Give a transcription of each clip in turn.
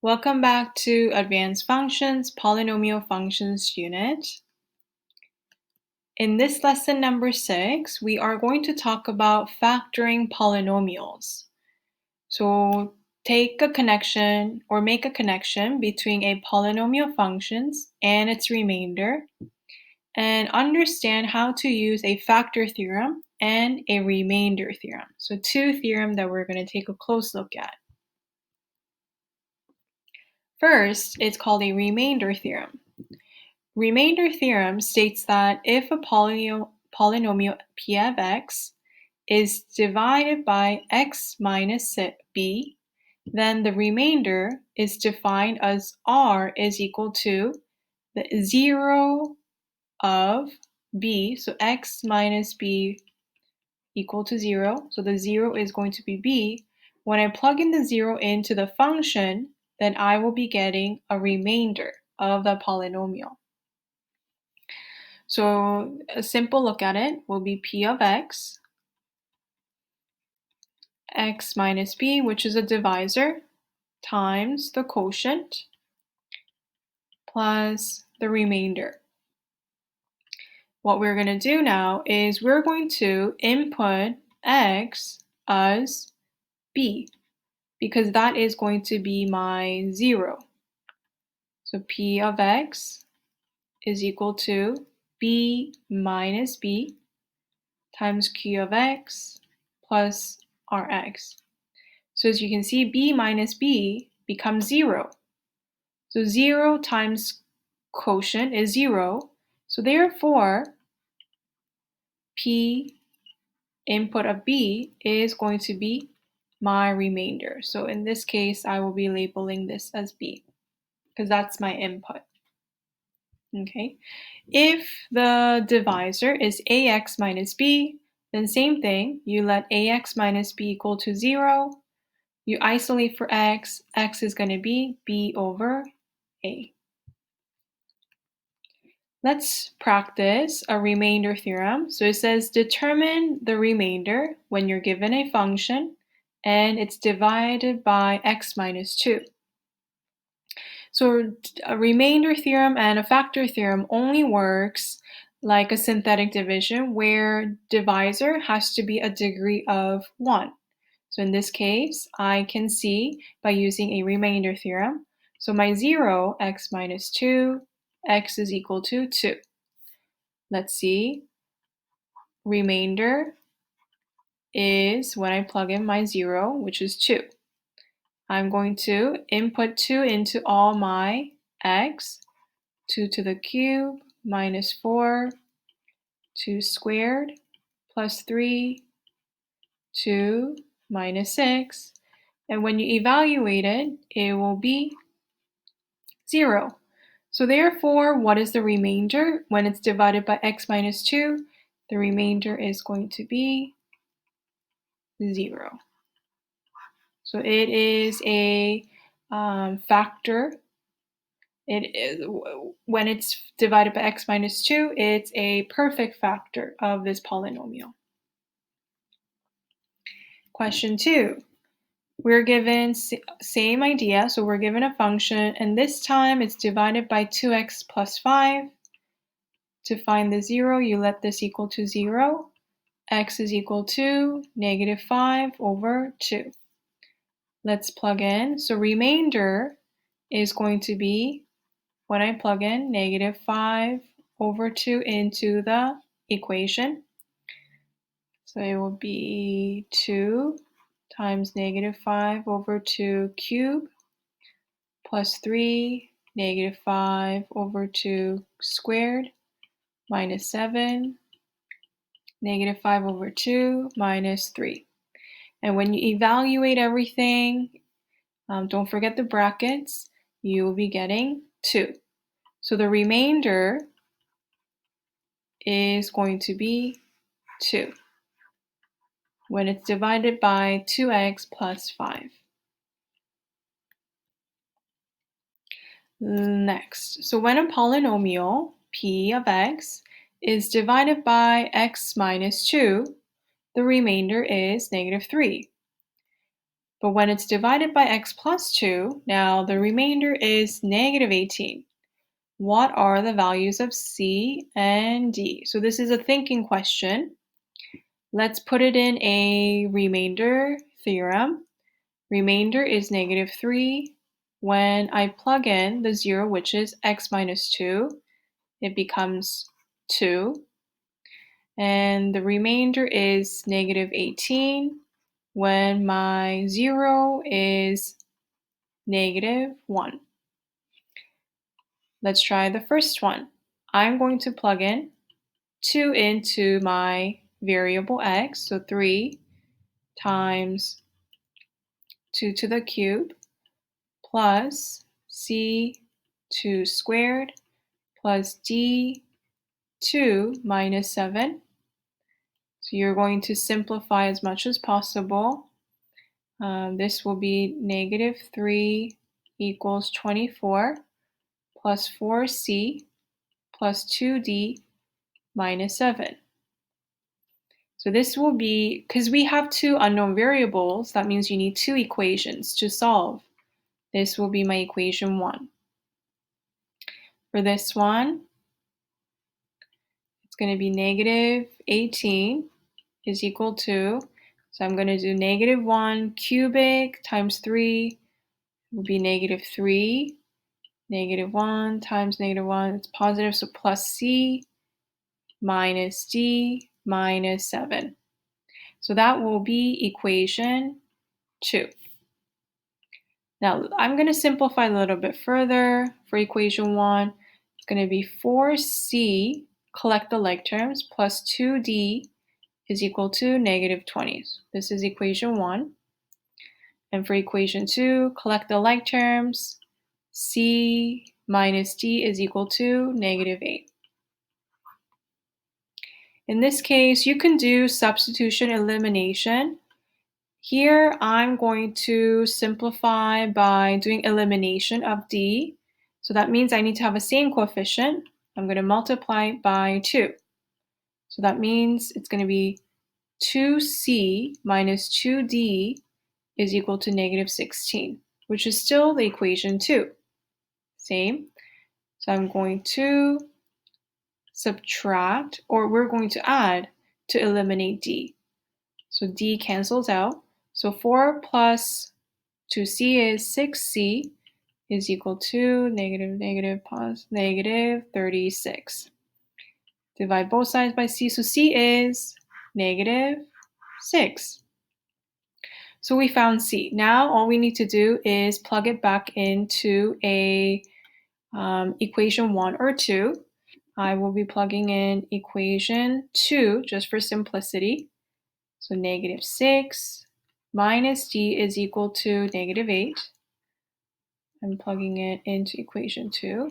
Welcome back to Advanced Functions, Polynomial Functions unit. In this lesson number 6, we are going to talk about factoring polynomials. So take a connection or make a connection between a polynomial functions and its remainder and understand how to use a factor theorem and a remainder theorem. So two theorems that we're going to take a close look at. First, it's called a remainder theorem. Remainder theorem states that if a polynomial p of x is divided by x minus b, then the remainder is defined as r is equal to the 0 of b, so x minus b equal to 0, so the 0 is going to be b. When I plug in the 0 into the function, then I will be getting a remainder of the polynomial. So a simple look at it will be p of x minus b, which is a divisor, times the quotient plus the remainder. What we're going to do now is we're going to input x as b, because that is going to be my 0. So p of x is equal to b minus b times q of x plus rx. So as you can see, b minus b becomes 0. So 0 times quotient is 0. So therefore, p input of b is going to be my remainder. So in this case, I will be labeling this as b, because that's my input. Okay. If the divisor is ax minus b, then same thing, you let ax minus b equal to 0. You isolate for x is going to be b over a. Let's practice a remainder theorem. So it says determine the remainder when you're given a function and it's divided by x minus 2. So a remainder theorem and a factor theorem only works like a synthetic division where divisor has to be a degree of 1. So in this case, I can see by using a remainder theorem. So my 0, x minus 2, x is equal to 2. Let's see. Remainder is when I plug in my 0, which is 2. I'm going to input 2 into all my x. 2 to the cube minus 4, 2 squared, plus 3, 2 minus 6. And when you evaluate it, it will be 0. So therefore, what is the remainder? When it's divided by x minus 2, the remainder is going to be 0. So it is a factor. It is, when it's divided by x minus 2, it's a perfect factor of this polynomial. Question 2. We're given same idea, so we're given a function, and this time it's divided by 2x plus 5. To find the 0, you let this equal to 0. X is equal to negative 5 over 2. Let's plug in. So remainder is going to be, when I plug in, negative 5 over 2 into the equation. So it will be 2 times negative 5 over 2 cubed plus 3 negative 5 over 2 squared minus 7 negative 5 over 2 minus 3. And when you evaluate everything, don't forget the brackets, you will be getting 2. So the remainder is going to be 2 when it's divided by 2x plus 5. Next, so when a polynomial p of x is divided by x minus 2, the remainder is negative 3. But when it's divided by x plus 2, now the remainder is negative 18. What are the values of c and d? So this is a thinking question. Let's put it in a remainder theorem. Remainder is negative 3. When I plug in the 0, which is x minus 2, it becomes 2. And the remainder is negative 18 when my 0 is negative 1. Let's try the first one. I'm going to plug in 2 into my variable x, so 3 times 2 to the cube plus c2 squared plus d2 minus 7. So you're going to simplify as much as possible. This will be negative 3 equals 24 plus 4c plus 2d minus 7. So this will be, because we have two unknown variables, that means you need two equations to solve. This will be my equation 1. For this one, it's going to be negative 18 is equal to, so I'm going to do negative 1 cubic times 3 will be negative 3. Negative 1 times negative 1, it's positive, so plus c minus d minus 7. So that will be equation 2. Now I'm going to simplify a little bit further. For equation 1, it's going to be 4c, collect the like terms, plus 2d is equal to negative 20. This is equation 1. And for equation 2, collect the like terms, c minus d is equal to negative 8. In this case, you can do substitution elimination. Here, I'm going to simplify by doing elimination of d. So that means I need to have a same coefficient. I'm going to multiply by 2. So that means it's going to be 2c minus 2d is equal to negative 16, which is still the equation 2. Same. So I'm going to subtract, or we're going to add to eliminate d. So d cancels out. So 4 plus 2c is 6c is equal to negative 36. Divide both sides by c, so c is negative 6. So we found c. Now all we need to do is plug it back into a equation 1 or 2. I will be plugging in equation 2 just for simplicity. So negative 6 minus d is equal to negative 8. I'm plugging it into equation 2.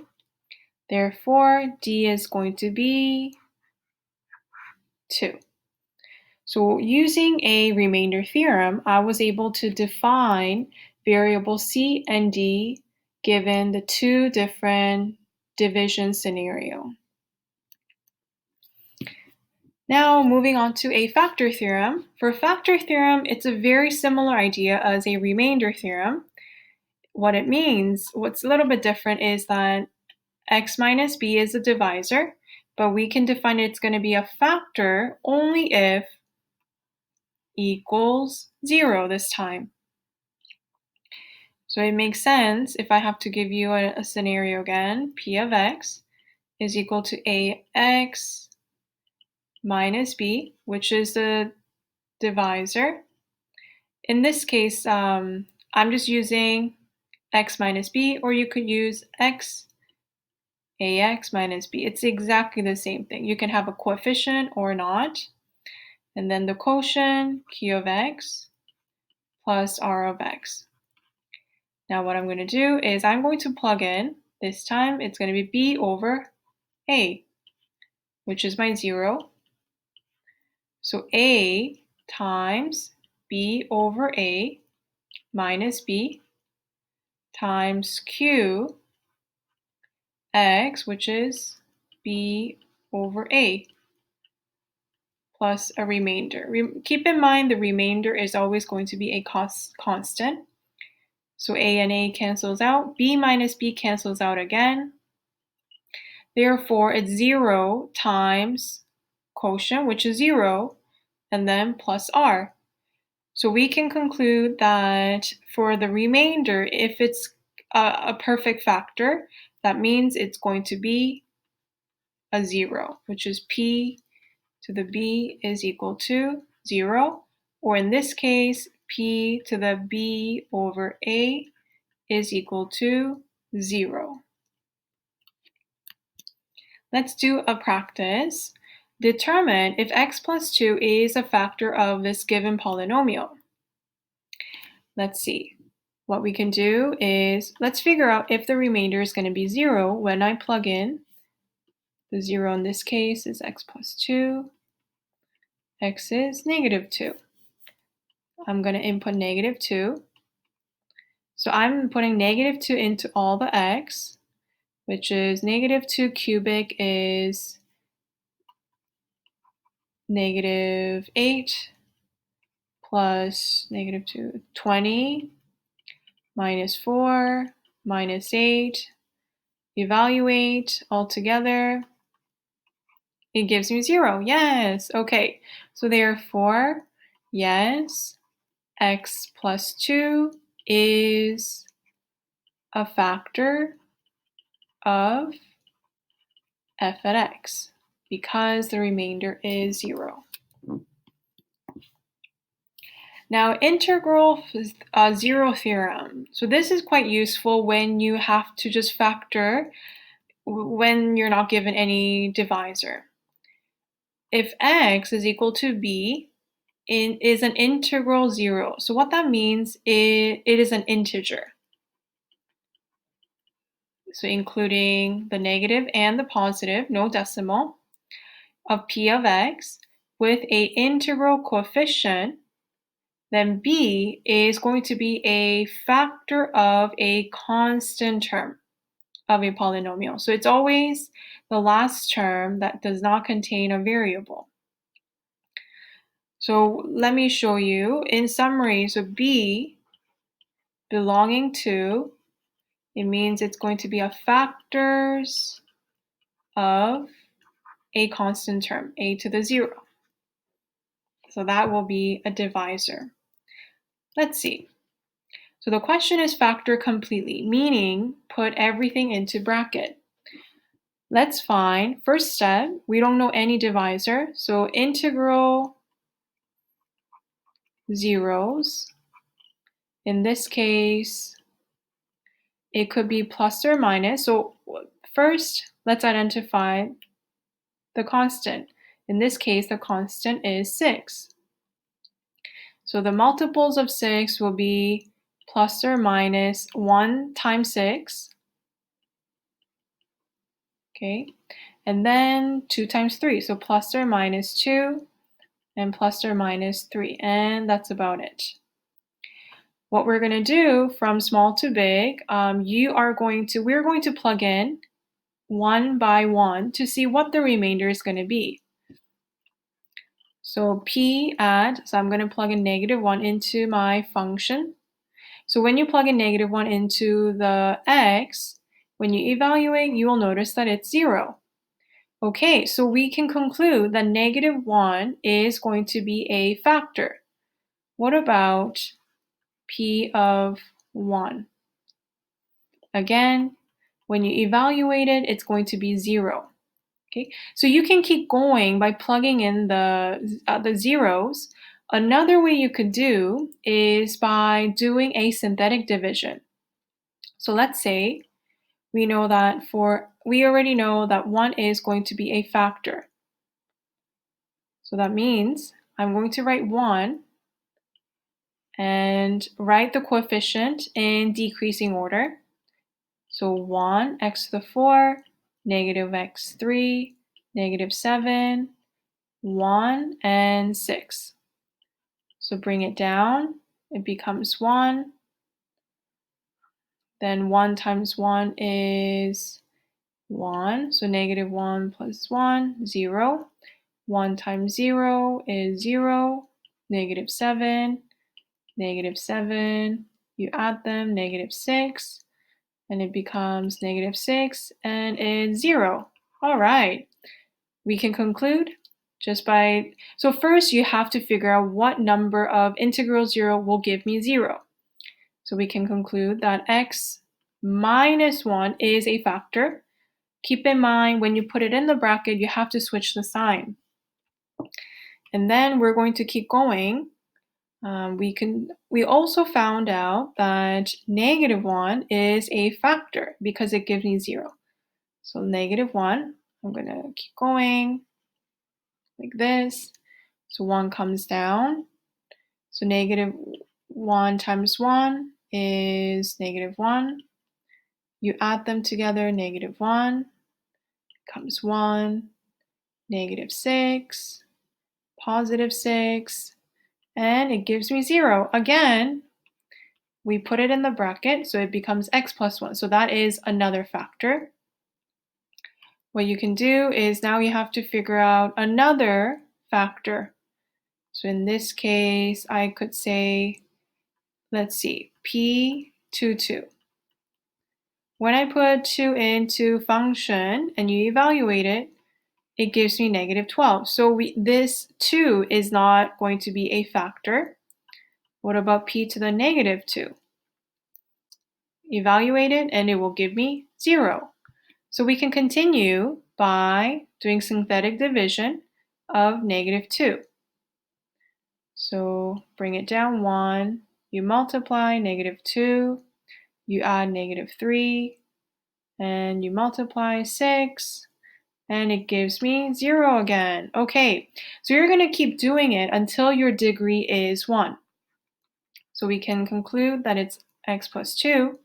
Therefore, d is going to be 2. So using a remainder theorem, I was able to define variables c and d given the two different division scenario. Now moving on to a factor theorem. For factor theorem, it's a very similar idea as a remainder theorem. What it means, what's a little bit different is that x minus b is a divisor, but we can define it's going to be a factor only if equals 0 this time. So it makes sense if I have to give you a scenario again. P of x is equal to ax minus b, which is the divisor. In this case, I'm just using x minus b, or you could use ax minus b. It's exactly the same thing. You can have a coefficient or not. And then the quotient, q of x plus r of x. Now what I'm going to do is I'm going to plug in, this time it's going to be b over a, which is my 0. So a times b over a minus b times q x, which is b over a, plus a remainder. Keep in mind the remainder is always going to be a constant. So a and a cancels out. B minus b cancels out again. Therefore, it's 0 times quotient, which is 0, and then plus r. So we can conclude that for the remainder, if it's a perfect factor, that means it's going to be a 0, which is p to the b is equal to 0, or in this case, p to the b over a is equal to 0. Let's do a practice. Determine if x plus 2 is a factor of this given polynomial. Let's see. What we can do is, let's figure out if the remainder is going to be 0 when I plug in. The 0 in this case is x plus 2. X is negative 2. I'm going to input negative 2. So I'm putting negative 2 into all the x, which is negative 2 cubic is negative 8 plus negative 2, 20 minus 4 minus 8. Evaluate all together. It gives me 0. Yes. Okay. So therefore, yes, x plus 2 is a factor of f at x because the remainder is 0. Now, integral zero theorem. So this is quite useful when you have to just factor when you're not given any divisor. If x is equal to b, is an integral 0. So what that means is it is an integer. So including the negative and the positive, no decimal, of p of x with a integral coefficient, then b is going to be a factor of a constant term of a polynomial. So it's always the last term that does not contain a variable. So let me show you in summary. So b belonging to, it means it's going to be a factors of a constant term, a to the 0. So that will be a divisor. Let's see. So the question is factor completely, meaning put everything into bracket. Let's find, first step, we don't know any divisor, so integral zeros. In this case, it could be plus or minus. So first, let's identify the constant. In this case, the constant is 6. So the multiples of 6 will be plus or minus 1 times 6. Okay, and then 2 times 3. So plus or minus 2 and plus or minus 3. And that's about it. What we're going to do from small to big, we're going to plug in one by one to see what the remainder is going to be. So so I'm going to plug in negative 1 into my function. So when you plug in negative 1 into the x, when you evaluate, you will notice that it's 0. Okay, so we can conclude that negative 1 is going to be a factor. What about p of 1? Again, when you evaluate it, it's going to be 0. Okay, so you can keep going by plugging in the zeros. Another way you could do is by doing a synthetic division. So let's say we already know that 1 is going to be a factor. So that means I'm going to write 1 and write the coefficient in decreasing order. So 1, x to the 4, negative x3, negative 7, 1, and 6. So bring it down, it becomes 1. Then 1 times 1 is 1, so negative 1 plus 1, 0. 1 times 0 is 0, -7, -7. You add them, -6, and it becomes -6, and it's 0. All right, we can conclude just by, so first you have to figure out what number of integral 0 will give me 0. So we can conclude that x minus 1 is a factor. Keep in mind, when you put it in the bracket, you have to switch the sign. And then we're going to keep going. We also found out that -1 is a factor because it gives me 0. So -1, I'm going to keep going like this. So 1 comes down. So -1 times 1 is -1. You add them together, -1 becomes 1, -6, +6, and it gives me 0. Again, we put it in the bracket, so it becomes x plus 1. So that is another factor. What you can do is now you have to figure out another factor. So in this case, I could say, let's see, p22. When I put 2 into function and you evaluate it, it gives me -12. So this 2 is not going to be a factor. What about p to the -2? Evaluate it and it will give me 0. So we can continue by doing synthetic division of -2. So bring it down 1, you multiply -2, you add -3, and you multiply 6, and it gives me 0 again. Okay, so you're going to keep doing it until your degree is 1. So we can conclude that it's x plus 2.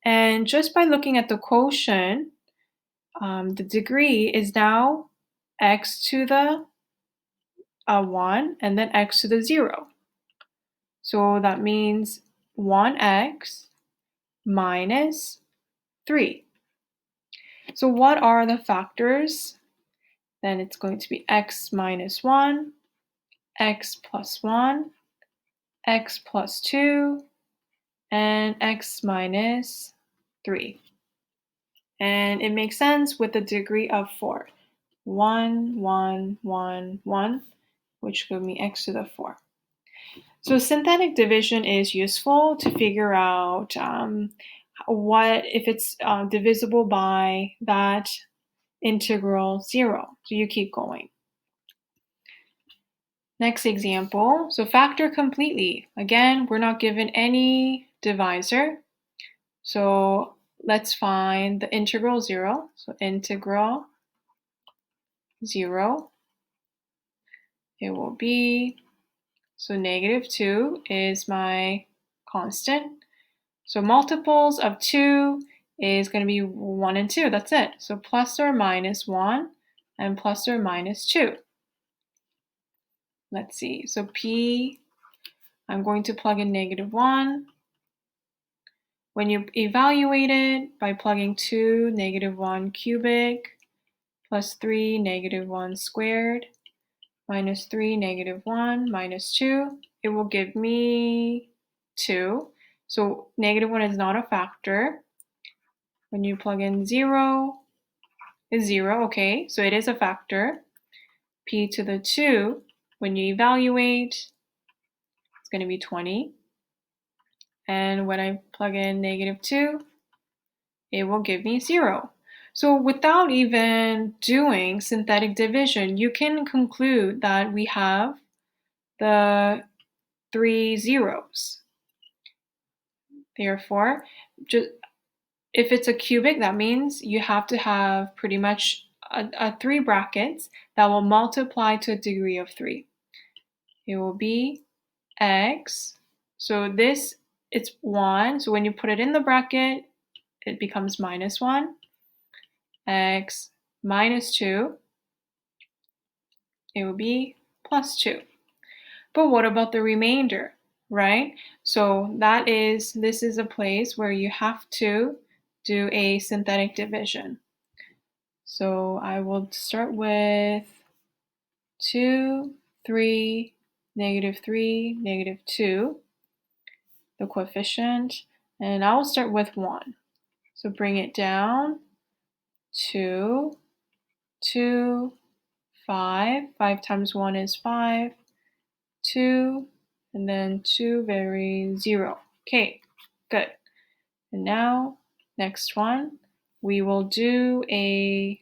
And just by looking at the quotient, the degree is now x to the 1 and then x to the 0. So that means 1x minus 3. So what are the factors? Then it's going to be x minus 1, x plus 1, x plus 2, and x minus 3. And it makes sense with a degree of 4. 1, 1, 1, 1, which gives me x to the 4. So synthetic division is useful to figure out what if it's divisible by that integral 0. So you keep going. Next example, so factor completely. Again, we're not given any divisor. So let's find the integral 0. So integral 0, it will be, so -2 is my constant. So multiples of 2 is going to be 1 and 2. That's it. So plus or minus 1 and plus or minus 2. Let's see. So p, I'm going to plug in -1. When you evaluate it by plugging 2, -1 cubic, plus 3, -1 squared, minus 3, -1, minus 2, it will give me 2. So -1 is not a factor. When you plug in 0 is 0, okay, so it is a factor. P to the 2, when you evaluate, it's going to be 20. And when I plug in -2, it will give me 0. So without even doing synthetic division, you can conclude that we have the 3 zeros. Therefore, if it's a cubic, that means you have to have pretty much a 3 brackets that will multiply to a degree of 3. It will be x, so this, it's 1, so when you put it in the bracket, it becomes -1, x minus 2, it will be plus 2. But what about the remainder, right? So this is a place where you have to do a synthetic division. So I will start with 2, 3, -3, -2, the coefficient, and I will start with 1. So bring it down, 2, 2, 5, 5 times 1 is 5, 2, and then 2, 0. Okay, good. And now, next one, we will do a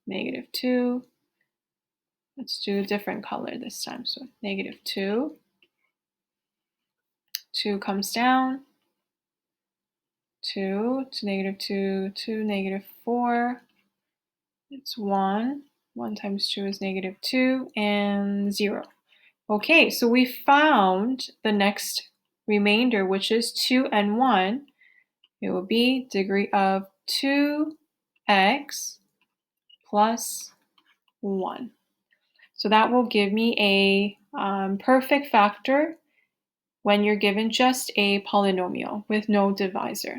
-2. Let's do a different color this time. So -2. 2 comes down. 2 to -2 to -4. It's 1. 1 times 2 is -2 and 0. Okay, so we found the next remainder, which is 2 and 1. It will be degree of 2x plus 1. So that will give me a perfect factor when you're given just a polynomial with no divisor.